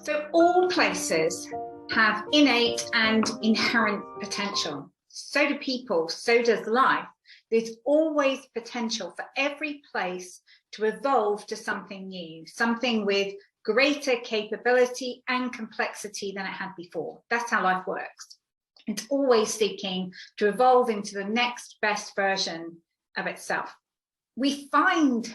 So all places have innate and inherent potential. So do people, so does life. There's always potential for every place to evolve to something new, something with greater capability and complexity than it had before. That's how life works. It's always seeking to evolve into the next best version of itself. We find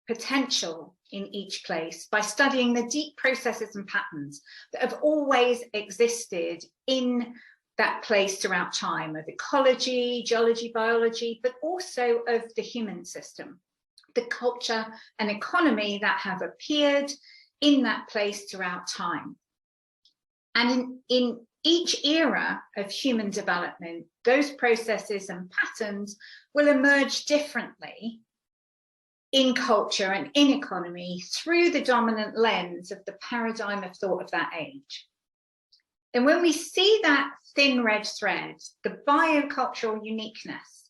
potential in each place by studying the deep processes and patterns that have always existed in that place throughout time, of ecology, geology, biology, but also of the human system, the culture and economy that have appeared in that place throughout time. And in each era of human development, those processes and patterns will emerge differently in culture and in economy through the dominant lens of the paradigm of thought of that age. And when we see that thin red thread, the biocultural uniqueness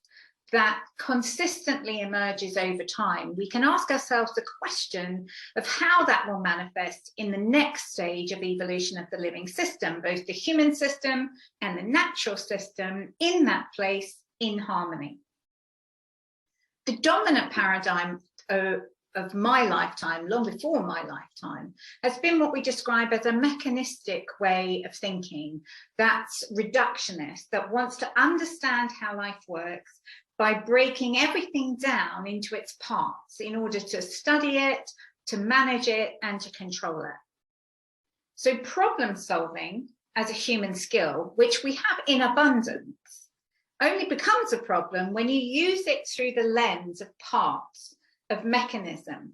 that consistently emerges over time, we can ask ourselves the question of how that will manifest in the next stage of evolution of the living system, both the human system and the natural system in that place in harmony. The dominant paradigm of my lifetime, long before my lifetime, has been what we describe as a mechanistic way of thinking that's reductionist, that wants to understand how life works by breaking everything down into its parts in order to study it, to manage it, and to control it. So problem solving as a human skill, which we have in abundance, only becomes a problem when you use it through the lens of parts, of mechanism.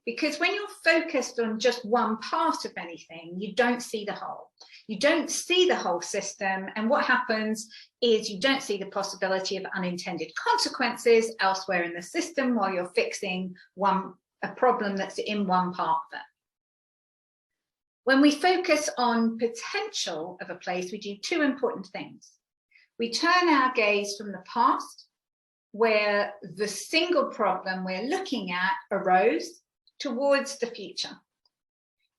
Because when you're focused on just one part of anything, you don't see the whole. You don't see the whole system, and what happens is you don't see the possibility of unintended consequences elsewhere in the system while you're fixing a problem that's in one part of it. When we focus on potential of a place, we do two important things. We turn our gaze from the past, where the single problem we're looking at arose, towards the future.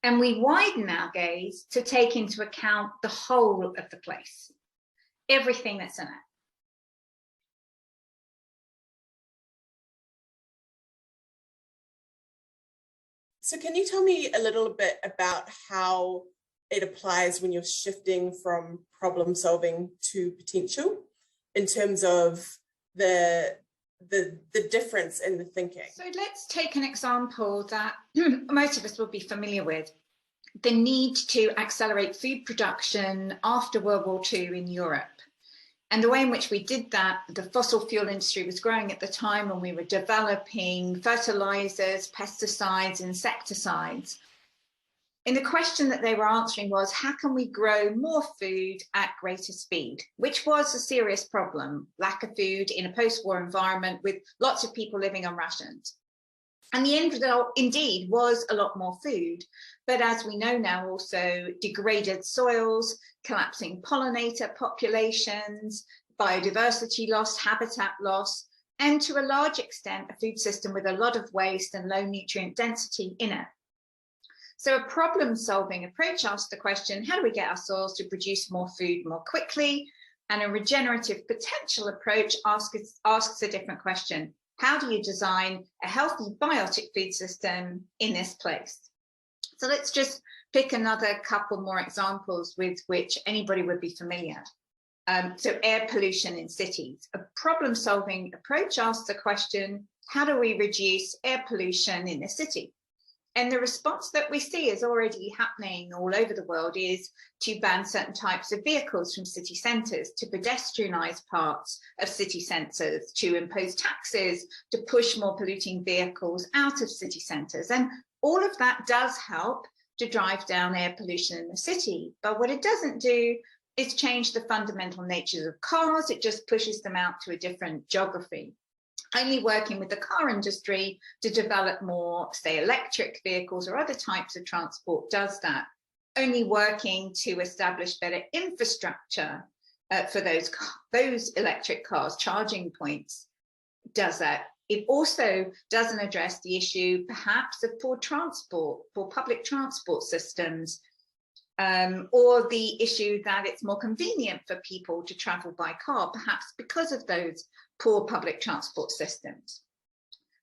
And we widen our gaze to take into account the whole of the place, everything that's in it. So can you tell me a little bit about how it applies when you're shifting from problem solving to potential in terms of the difference in the thinking? So let's take an example that most of us will be familiar with. The need to accelerate food production after World War II in Europe. And the way in which we did that, the fossil fuel industry was growing at the time when we were developing fertilizers, pesticides, insecticides. And the question that they were answering was, how can we grow more food at greater speed? Which was a serious problem, lack of food in a post-war environment with lots of people living on rations. And the end result, indeed, was a lot more food. But as we know now, also degraded soils, collapsing pollinator populations, biodiversity loss, habitat loss, and to a large extent, a food system with a lot of waste and low nutrient density in it. So a problem-solving approach asks the question, how do we get our soils to produce more food more quickly? And a regenerative potential approach asks a different question. How do you design a healthy biotic food system in this place? So let's just pick another couple more examples with which anybody would be familiar. So air pollution in cities. A problem-solving approach asks the question, how do we reduce air pollution in the city? And the response that we see is already happening all over the world is to ban certain types of vehicles from city centres, to pedestrianise parts of city centres, to impose taxes, to push more polluting vehicles out of city centres. And all of that does help to drive down air pollution in the city. But what it doesn't do is change the fundamental natures of cars. It just pushes them out to a different geography. Only working with the car industry to develop more, say, electric vehicles or other types of transport does that. Only working to establish better infrastructure for those electric cars, charging points, does that It also doesn't address the issue, perhaps, of poor public transport systems, or the issue that it's more convenient for people to travel by car, perhaps because of those poor public transport systems.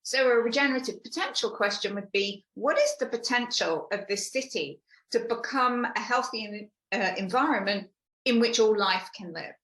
So a regenerative potential question would be, what is the potential of this city to become a healthy environment in which all life can live?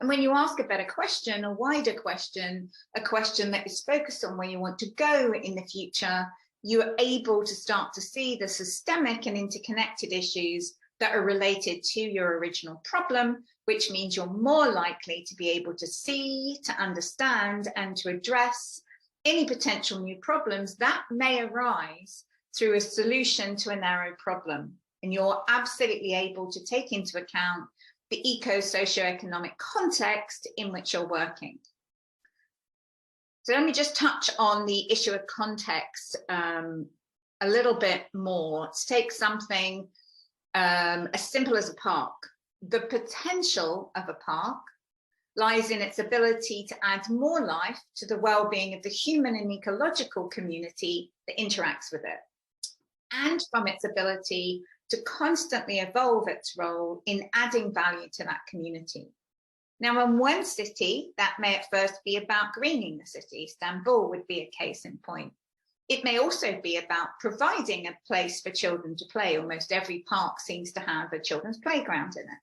And when you ask a better question, a wider question, a question that is focused on where you want to go in the future, you are able to start to see the systemic and interconnected issues that are related to your original problem, which means you're more likely to be able to see, to understand, and to address any potential new problems that may arise through a solution to a narrow problem. And you're absolutely able to take into account the eco-socioeconomic context in which you're working. So let me just touch on the issue of context a little bit more. Let's take something as simple as a park. The potential of a park lies in its ability to add more life to the well-being of the human and ecological community that interacts with it, and from its ability to constantly evolve its role in adding value to that community. Now, in one city, that may at first be about greening the city. Istanbul would be a case in point. It may also be about providing a place for children to play. Almost every park seems to have a children's playground in it.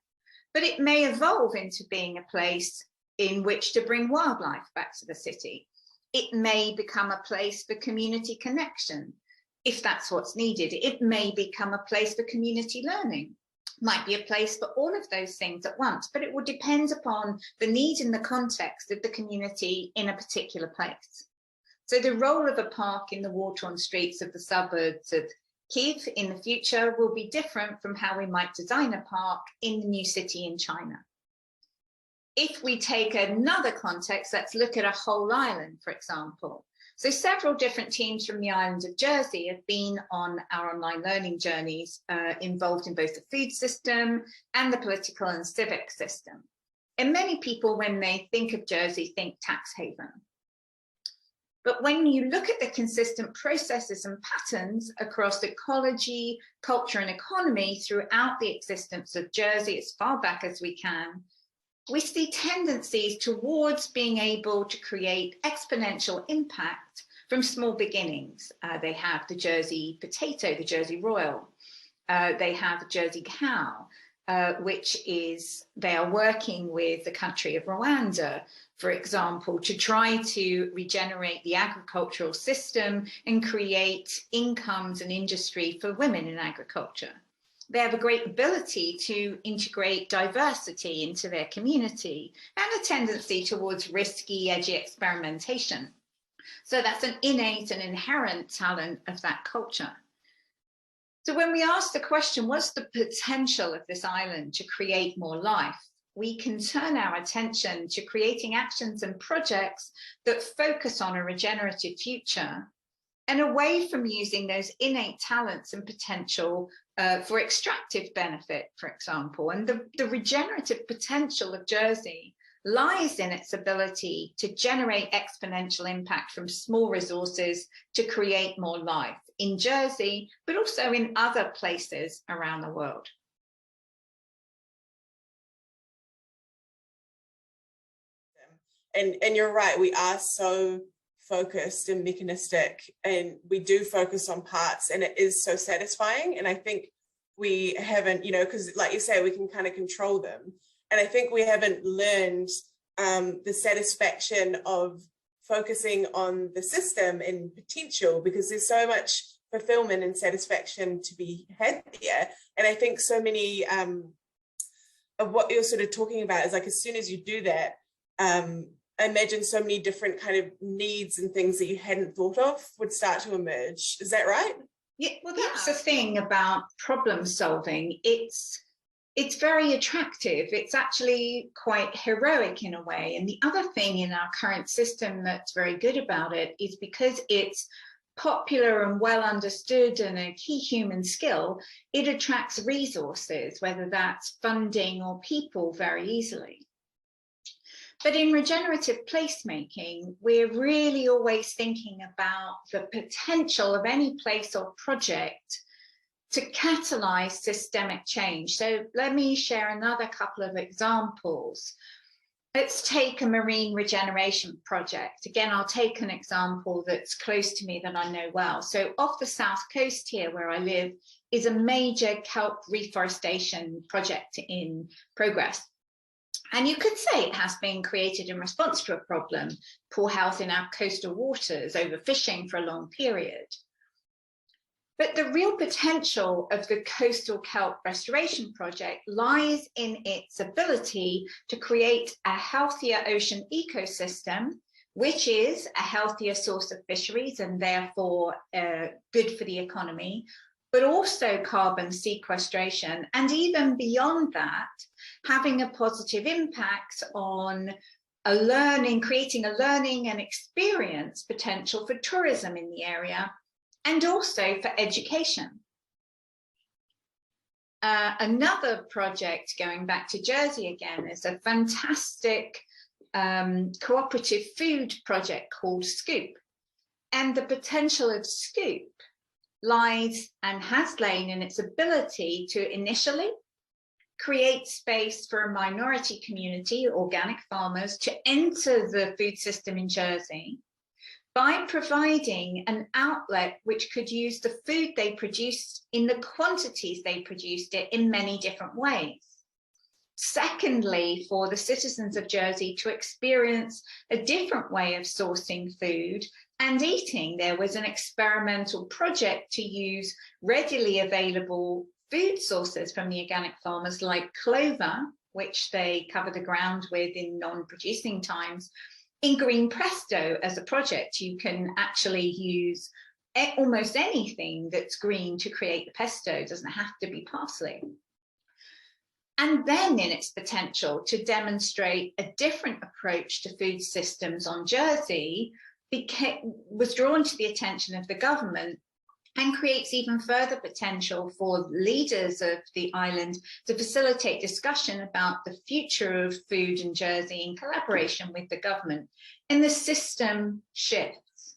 But it may evolve into being a place in which to bring wildlife back to the city. It may become a place for community connection, if that's what's needed. It may become a place for community learning. Might be a place for all of those things at once, but it will depend upon the need and the context of the community in a particular place. So the role of a park in the war-torn streets of the suburbs of Kyiv in the future will be different from how we might design a park in the new city in China. If we take another context, let's look at a whole island, for example. So several different teams from the island of Jersey have been on our online learning journeys, involved in both the food system and the political and civic system. And many people, when they think of Jersey, think tax haven. But when you look at the consistent processes and patterns across ecology, culture, and economy throughout the existence of Jersey as far back as we can, we see tendencies towards being able to create exponential impact from small beginnings. They have the Jersey potato, the Jersey Royal. They have the Jersey cow, which is, they are working with the country of Rwanda, for example, to try to regenerate the agricultural system and create incomes and industry for women in agriculture. They have a great ability to integrate diversity into their community and a tendency towards risky, edgy experimentation. So that's an innate and inherent talent of that culture. So when we ask the question, what's the potential of this island to create more life? We can turn our attention to creating actions and projects that focus on a regenerative future and away from using those innate talents and potential for extractive benefit, for example. And the regenerative potential of Jersey lies in its ability to generate exponential impact from small resources to create more life in Jersey, but also in other places around the world. And you're right, we are so focused and mechanistic, and we do focus on parts, and it is so satisfying. And I think we haven't, you know, because like you say, we can kind of control them. And I think we haven't learned the satisfaction of focusing on the system and potential, because there's so much fulfillment and satisfaction to be had there. And I think so many of what you're sort of talking about is like, as soon as you do that, I imagine so many different kind of needs and things that you hadn't thought of would start to emerge. Is that right? Yeah, well, that's the thing about problem solving. It's very attractive. It's actually quite heroic in a way. And the other thing in our current system that's very good about it is because it's popular and well understood and a key human skill, it attracts resources, whether that's funding or people, very easily. But in regenerative placemaking, we're really always thinking about the potential of any place or project to catalyze systemic change. So let me share another couple of examples. Let's take a marine regeneration project. Again, I'll take an example that's close to me that I know well. So off the south coast here where I live is a major kelp reforestation project in progress. And you could say it has been created in response to a problem, poor health in our coastal waters, overfishing for a long period. But the real potential of the coastal kelp restoration project lies in its ability to create a healthier ocean ecosystem, which is a healthier source of fisheries and therefore good for the economy, but also carbon sequestration, and even beyond that, having a positive impact on creating a learning and experience potential for tourism in the area, and also for education. Another project, going back to Jersey again, is a fantastic cooperative food project called Scoop. And the potential of Scoop lies and has lain in its ability to initially create space for a minority community, organic farmers, to enter the food system in Jersey by providing an outlet which could use the food they produced in the quantities they produced it in many different ways. Secondly, for the citizens of Jersey to experience a different way of sourcing food and eating. There was an experimental project to use readily available food sources from the organic farmers like clover, which they cover the ground with in non-producing times. In Green Presto as a project, you can actually use almost anything that's green to create the pesto. It doesn't have to be parsley. And then in its potential to demonstrate a different approach to food systems on Jersey, was drawn to the attention of the government and creates even further potential for leaders of the island to facilitate discussion about the future of food in Jersey in collaboration with the government. And the system shifts.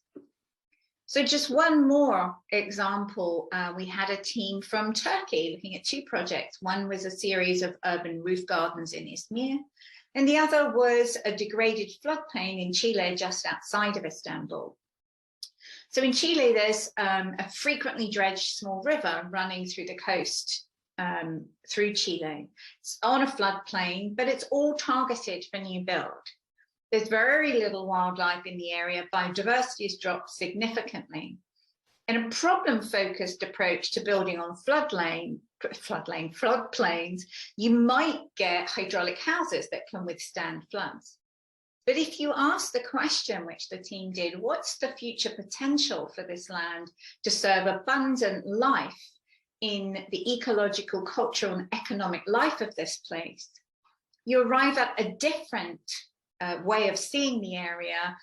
So just one more example, we had a team from Turkey looking at two projects. One was a series of urban roof gardens in Izmir, and the other was a degraded floodplain in Chile just outside of Istanbul. So in Chile, there's a frequently dredged small river running through the coast through Chile. It's on a floodplain, but it's all targeted for new build. There's very little wildlife in the area. Biodiversity has dropped significantly. And a problem-focused approach to building on floodplains, you might get hydraulic houses that can withstand floods. But if you ask the question, which the team did, what's the future potential for this land to serve abundant life in the ecological, cultural, and economic life of this place, you arrive at a different way of seeing the area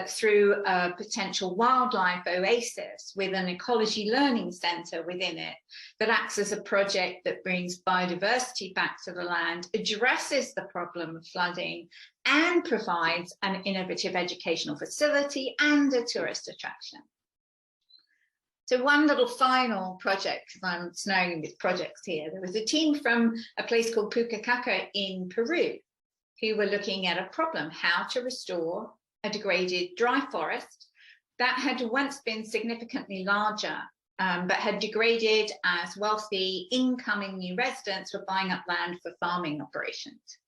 through a potential wildlife oasis with an ecology learning centre within it that acts as a project that brings biodiversity back to the land, addresses the problem of flooding, and provides an innovative educational facility and a tourist attraction. So one little final project, because I'm snowing with projects here, there was a team from a place called Pucacaca in Peru who were looking at a problem, how to restore a degraded dry forest that had once been significantly larger, but had degraded as wealthy incoming new residents were buying up land for farming operations.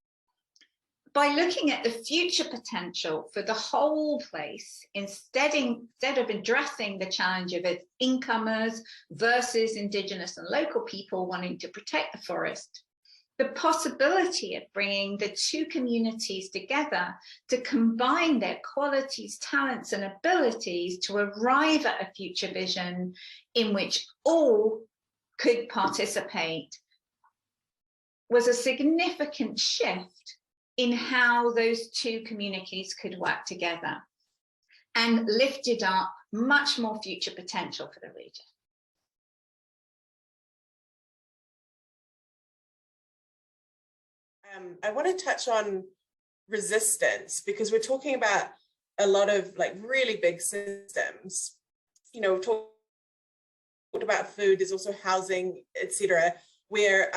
By looking at the future potential for the whole place, instead of addressing the challenge of its incomers versus indigenous and local people wanting to protect the forest, the possibility of bringing the two communities together to combine their qualities, talents, and abilities to arrive at a future vision in which all could participate was a significant shift in how those two communities could work together and lifted up much more future potential for the region. I want to touch on resistance? Because we're talking about a lot of like really big systems. You know, we've talked about food, there's also housing, etc., where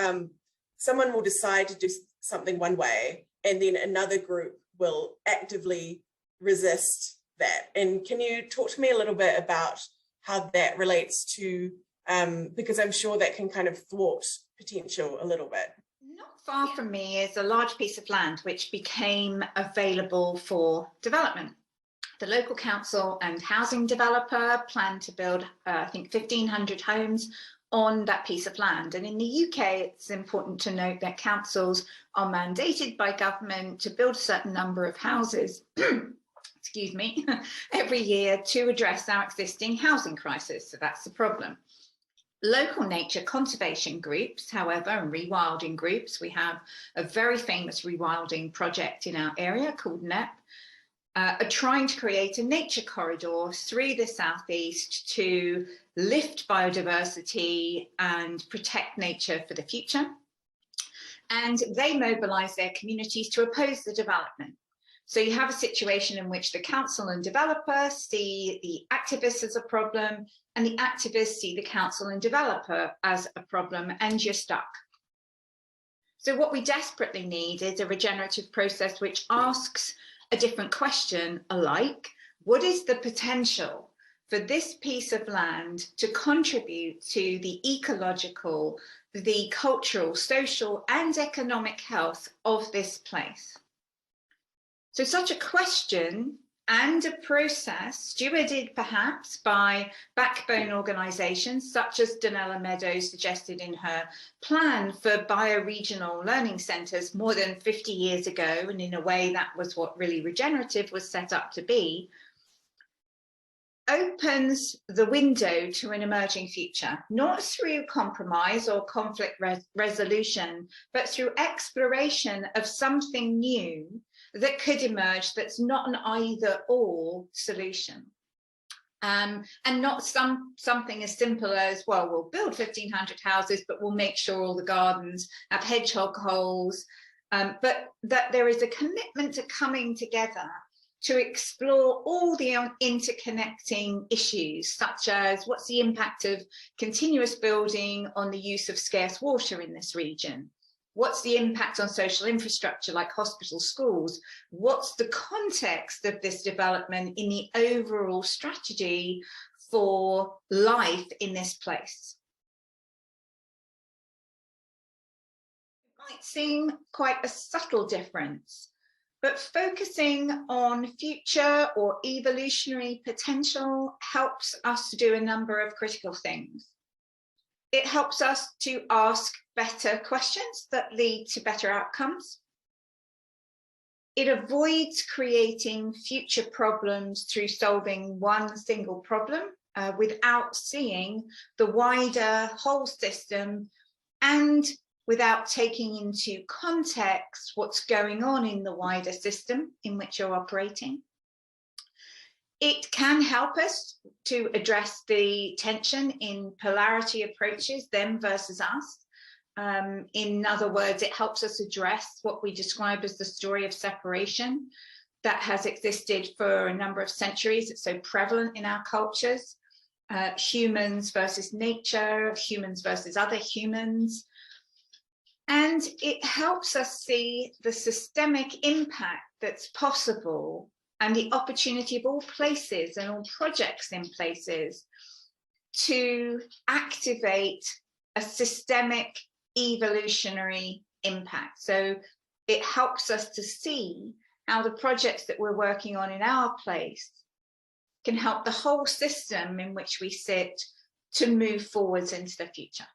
someone will decide to do something one way and then another group will actively resist that. And can you talk to me a little bit about how that relates to, because I'm sure that can kind of thwart potential a little bit. Not far from me is a large piece of land which became available for development. The local council and housing developer planned to build, I think, 1,500 homes on that piece of land. And in the UK, it's important to note that councils are mandated by government to build a certain number of houses, excuse me, every year to address our existing housing crisis. So that's the problem. Local nature conservation groups, however, and rewilding groups, we have a very famous rewilding project in our area called NEP, are trying to create a nature corridor through the southeast to lift biodiversity and protect nature for the future. And they mobilise their communities to oppose the development. So you have a situation in which the council and developer see the activists as a problem, and the activists see the council and developer as a problem, and you're stuck. So what we desperately need is a regenerative process which asks a different question alike. What is the potential for this piece of land to contribute to the ecological, the cultural, social, and economic health of this place? So such a question and a process, stewarded perhaps by backbone organisations such as Donella Meadows suggested in her plan for bioregional learning centres more than 50 years ago, and in a way that was what really regenerative was set up to be, opens the window to an emerging future, not through compromise or conflict resolution, but through exploration of something new that could emerge that's not an either-or solution. And not something as simple as, well, we'll build 1,500 houses, but we'll make sure all the gardens have hedgehog holes, but that there is a commitment to coming together to explore all the interconnecting issues, such as what's the impact of continuous building on the use of scarce water in this region? What's the impact on social infrastructure like hospitals, schools? What's the context of this development in the overall strategy for life in this place? It might seem quite a subtle difference, but focusing on future or evolutionary potential helps us to do a number of critical things. It helps us to ask better questions that lead to better outcomes. It avoids creating future problems through solving one single problem without seeing the wider whole system and without taking into context what's going on in the wider system in which you're operating. It can help us to address the tension in polarity approaches, them versus us. In other words, it helps us address what we describe as the story of separation that has existed for a number of centuries. It's so prevalent in our cultures. Humans versus nature, humans versus other humans. And it helps us see the systemic impact that's possible and the opportunity of all places and all projects in places to activate a systemic evolutionary impact. So it helps us to see how the projects that we're working on in our place can help the whole system in which we sit to move forwards into the future.